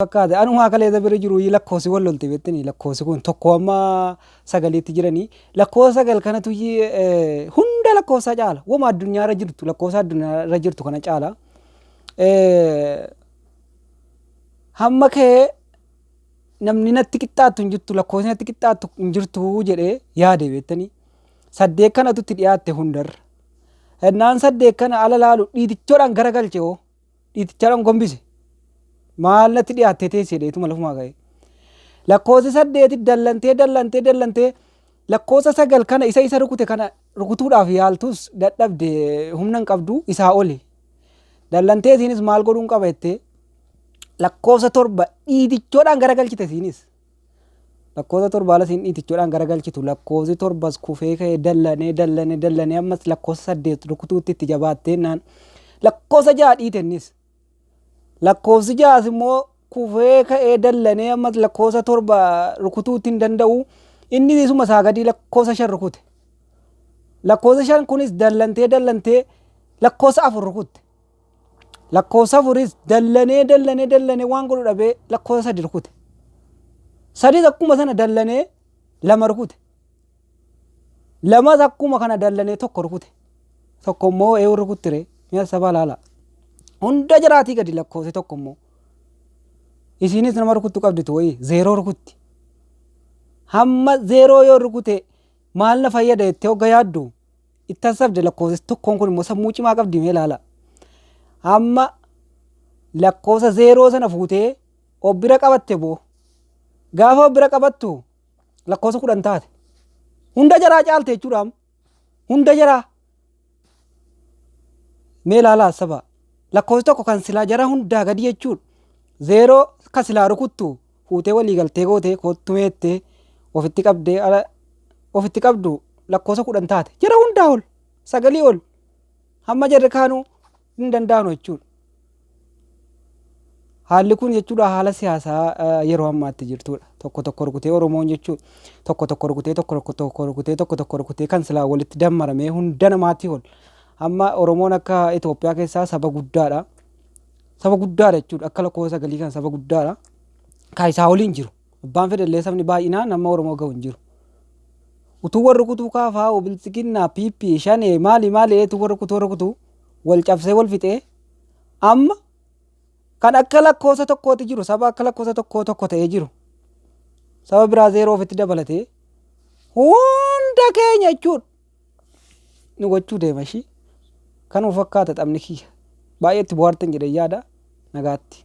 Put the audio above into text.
Fakkaate anuma kaleessa bira jiru lakkoofsi wal lolti beektanii lakkoofsi kun tokko amma sagaliitti jiranii lakkoofsa sagal kanatu hunda lakkoofsa caala wama addunyaarra jirtu lakkoofsa addunyaarra jirtu kana caala hamma kee namni natti qixxaattu hin jirtu lakkoofsi natti qixxaattu hin jirtu jedhee yaade beektanii saddeet kanatu itti dhiyaatte hundarra hennaan saddeet kana ala laalu dhiitichoodhaan garagalche hoo dhiitichaadhaan gombise. Maal natti dhiyaattee teessee dheetuma lafuma ga'e lakkoofsa saddeeti dallantee lakkoofsa sagal kana isa rukute kana rukutuudhaaf yaaltus dadhabde humna hin qabdu isaa oli dallantee isiinis maal godhuun qaba jettee lakkoofsa torba dhiitichoodhaan garagalchite isiinis lakkoofsa torba ala isiin dhiitichoodhaan garagalchitu lakkoofsi torbas kufee ka'ee dallanee ammas lakkoofsa saddeet rukutuutti itti jabaatteenaan lakkoofsa ja'a dhiitennis. Lakkoofsi ja'a immoo kufee ka'ee dallanee ammas lakkoofsa torba rukutuutti hin danda'u inni isuma isaa gadi lakkoofsa shan rukute lakkoofsa shan kunis dallantee lakkoofsa afur rukute lakkoofsa afuris dallanee waan godhu dhabee lakkoofsa sadi rukute sadis akkuma sana dallanee lama rukute lamas akkuma kana dallanee tokko rukute tokko immoo eewu rukuttire mi'a sabaa laala. Hunda jiraatii gadi lakkoofse tokko immoo isiinis nama rukuttu qabditu wayii zeeroo rukutti hamma zeeroo yoo rukute maal na fayyada jettee hogga yaaddu ittan sabde lakkoofse tokkoon kun immoo sammuu cimaa qabdi mee ilaala hamma lakkoofsa zeeroo sana fuutee obbira qabatte boo gaafa obbira qabattu lakkoofsa 10 taate hunda jaraa caalte jechuudha hunda jaraa mee ilaala saba. Lakkoofsi tokko kan silaa jara hundaa gadi jechuudha. Zeeroo kan silaa rukuttu fuutee walii galtee gootee kottumeettee ofitti qabdu lakkoofsa 10 taate jara hundaa ol sagalii ol hamma jarri kaanuu hin danda'anu jechuudha. Haalli kun jechuudha haala siyaasaa yeroo ammaatti jirtudha. Tokko rukutee Oromoon jechuudha. Tokko rukutee kan silaa walitti dammaramee hunda namaatti ol. Amma Oromoon akka Itoophiyaa keessaa saba guddaadha. Saba guddaadha jechuudha. Akka lakkoofsa sagalii kan saba guddaadha. Kan isaa waliin jiru. Abbaan fedhallee sabni baay'inaan amma Oromoo ga'u hin jiru. Utuu warri rukutuu kaafaa bilchiginnaa piippii shanee maali utuu warri rukutuu wal cabsee wal fixee amma kan akka lakkoofsa tokkooti jiru saba akka lakkoofsa tokko ta'ee jiru. Saba biraa zeeroo ofitti dabalatee hunda keenya jechuudha. Nu gochuu deema ishii. Kan fakkaata taphni kiyya baay'eetti bohaartan jedhee yaada nagaatti.